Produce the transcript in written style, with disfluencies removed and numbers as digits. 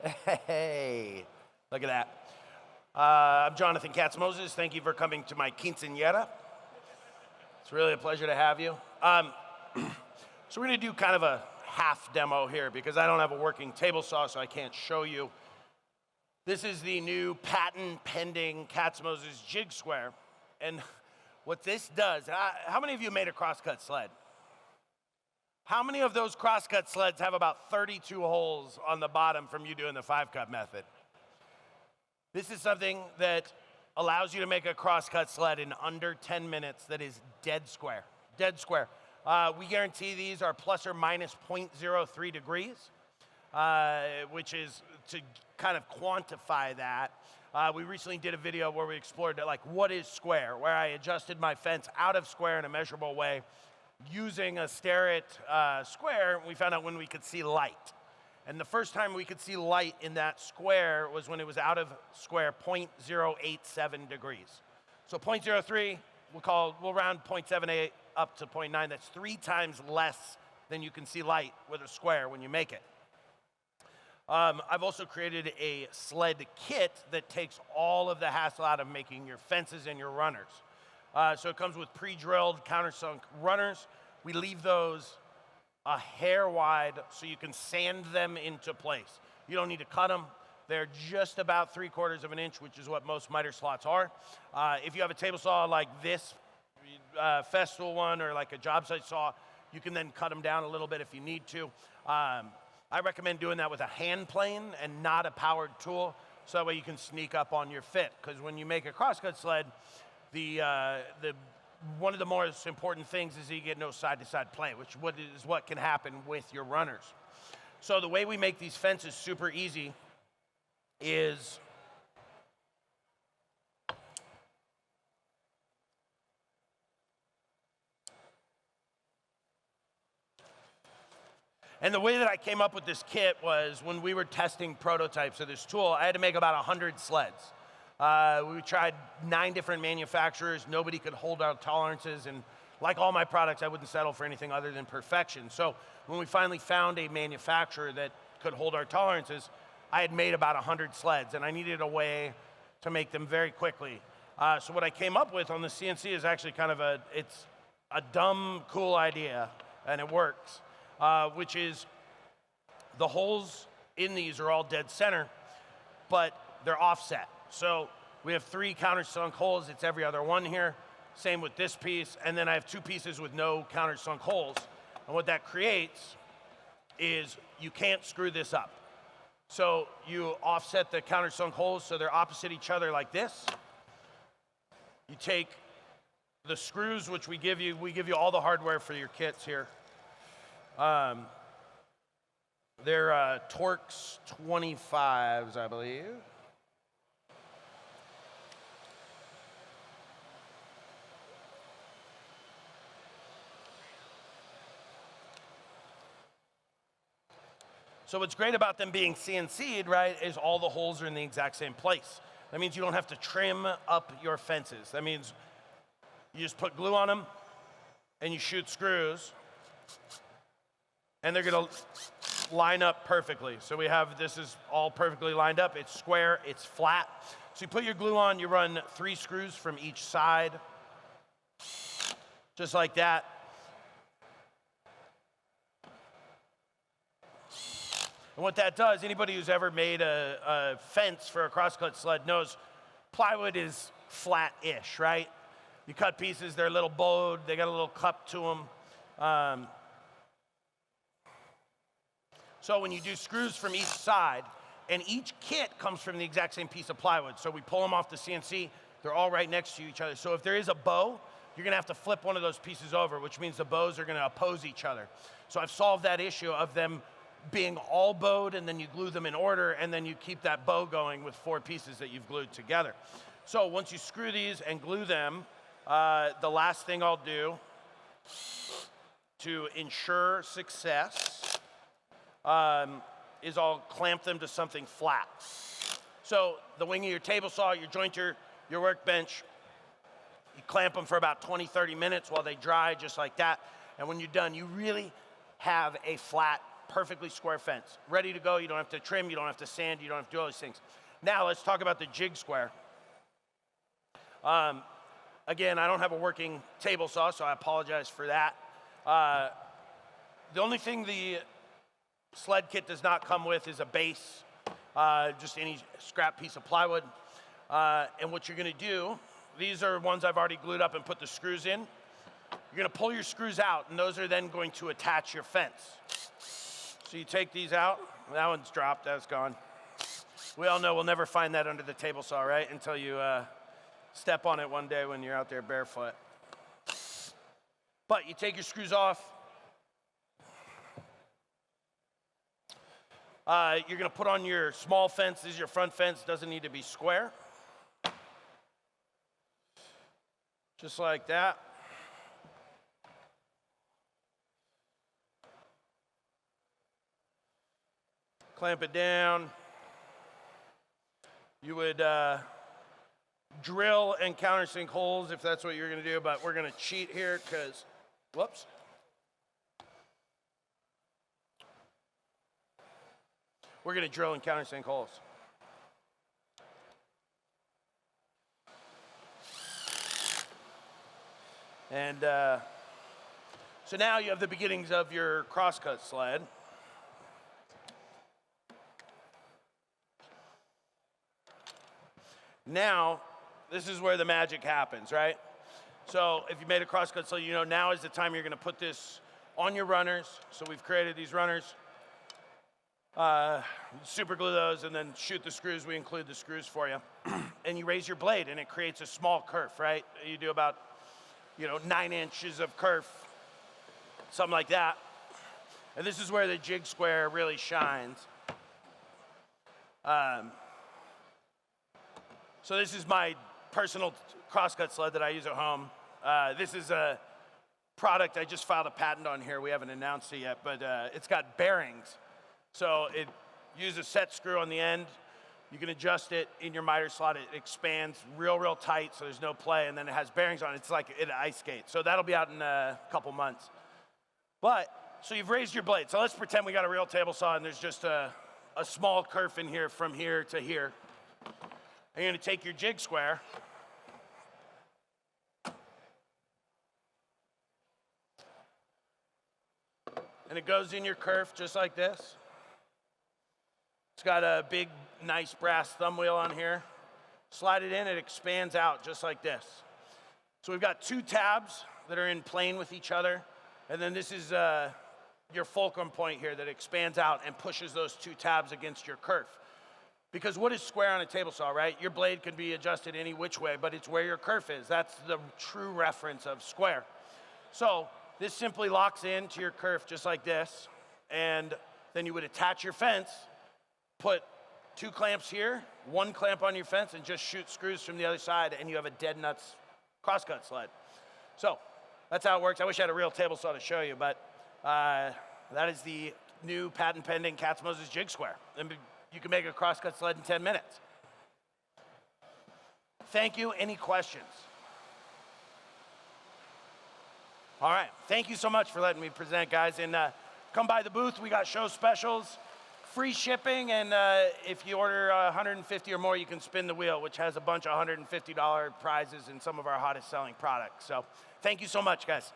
Hey, look at that. I'm Jonathan Katz-Moses. Thank you for coming to my quinceañera. It's really a pleasure to have you. So we're gonna do kind of a half demo here because I don't have a working table saw, so I can't show you. This is the new patent pending Katz-Moses jig square. And what this does, how many of you made a crosscut sled? How many of those crosscut sleds have about 32 holes on the bottom from you doing the 5-cut method? This is something that allows you to make a crosscut sled in under 10 minutes that is dead square. Dead square. We guarantee these are plus or minus 0.03 degrees, which is to kind of quantify that. We recently did a video where we explored like what is square, where I adjusted my fence out of square in a measurable way using a Starrett square. We found out when we could see light. And the first time we could see light in that square was when it was out of square 0.087 degrees. So 0.03, we'll round 0.78 up to 0.9. That's 3 times less than you can see light with a square when you make it. I've also created a sled kit that takes all of the hassle out of making your fences and your runners. So it comes with pre-drilled countersunk runners. We leave those a hair wide so you can sand them into place. You don't need to cut them. They're just about 3/4 of an inch, which is what most miter slots are. If you have a table saw like this festival one or like a job site saw, you can then cut them down a little bit if you need to. I recommend doing that with a hand plane and not a powered tool, so that way you can sneak up on your fit. Because when you make a crosscut sled, one of the most important things is that you get no side-to-side play, which is what can happen with your runners. So the way we make these fences super easy is and the way that I came up with this kit was when we were testing prototypes of this tool, I had to make about 100 sleds. We tried 9 different manufacturers. Nobody could hold our tolerances, and like all my products, I wouldn't settle for anything other than perfection. So when we finally found a manufacturer that could hold our tolerances, I had made about 100 sleds, and I needed a way to make them very quickly. So what I came up with on the CNC is actually kind of it's a dumb, cool idea, and it works, which is the holes in these are all dead center, but they're offset. So we have 3 countersunk holes. It's every other one here. Same with this piece. And then I have 2 pieces with no countersunk holes. And what that creates is you can't screw this up. So you offset the countersunk holes so they're opposite each other like this. You take the screws, which we give you all the hardware for your kits here. They're Torx 25s, I believe. So what's great about them being CNC'd, right, is all the holes are in the exact same place. That means you don't have to trim up your fences. That means you just put glue on them and you shoot screws and they're gonna line up perfectly. So this is all perfectly lined up. It's square, it's flat. So you put your glue on, you run 3 screws from each side, just like that. And what that does, anybody who's ever made a fence for a crosscut sled knows plywood is flat-ish, right? You cut pieces, they're a little bowed, they got a little cup to them. So when you do screws from each side, and each kit comes from the exact same piece of plywood, so we pull them off the CNC, they're all right next to each other. So if there is a bow, you're gonna have to flip one of those pieces over, which means the bows are gonna oppose each other. So I've solved that issue of them being all bowed, and then you glue them in order, and then you keep that bow going with 4 pieces that you've glued together. So once you screw these and glue them, the last thing I'll do to ensure success is I'll clamp them to something flat. So the wing of your table saw, your jointer, your workbench, you clamp them for about 20, 30 minutes while they dry, just like that. And when you're done, you really have a flat, perfectly square fence. Ready to go, you don't have to trim, you don't have to sand, you don't have to do all these things. Now let's talk about the jig square. Again, I don't have a working table saw, so I apologize for that. The only thing the sled kit does not come with is a base, just any scrap piece of plywood. And what you're gonna do, these are ones I've already glued up and put the screws in. You're gonna pull your screws out, and those are then going to attach your fence. So you take these out. That one's dropped, that's gone. We all know we'll never find that under the table saw, right? Until you step on it one day when you're out there barefoot. But you take your screws off. You're gonna put on your small fence. This is your front fence, doesn't need to be square. Just like that. Clamp it down. You would drill and countersink holes if that's what you're gonna do, but we're gonna cheat here because, whoops. We're gonna drill and countersink holes. And so now you have the beginnings of your crosscut sled. Now, this is where the magic happens, right? So if you made a crosscut sled, you know now is the time you're gonna put this on your runners. So we've created these runners. Super glue those and then shoot the screws. We include the screws for you. And you raise your blade and it creates a small kerf, right? You do about, 9 inches of kerf, something like that. And this is where the jig square really shines. So this is my personal crosscut sled that I use at home. This is a product I just filed a patent on here. We haven't announced it yet, but it's got bearings. So it uses a set screw on the end. You can adjust it in your miter slot. It expands real tight, so there's no play, and then it has bearings on it. It's like an ice skate. So that'll be out in a couple months. So you've raised your blade. So let's pretend we got a real table saw, and there's just a small kerf in here from here to here. And you're gonna take your jig square, and it goes in your kerf just like this. It's got a big, nice brass thumb wheel on here. Slide it in, it expands out just like this. So we've got 2 tabs that are in plane with each other, and then this is your fulcrum point here that expands out and pushes those 2 tabs against your kerf. Because what is square on a table saw, right? Your blade can be adjusted any which way, but it's where your kerf is. That's the true reference of square. So this simply locks into your kerf just like this, and then you would attach your fence, put 2 clamps here, 1 clamp on your fence, and just shoot screws from the other side, and you have a dead nuts crosscut sled. So that's how it works. I wish I had a real table saw to show you, but that is the new patent pending Katz-Moses jig square. And you can make a crosscut sled in 10 minutes. Thank you. Any questions? All right. Thank you so much for letting me present, guys. And come by the booth. We got show specials, free shipping, and if you order 150 or more, you can spin the wheel, which has a bunch of $150 prizes and some of our hottest selling products. So thank you so much, guys.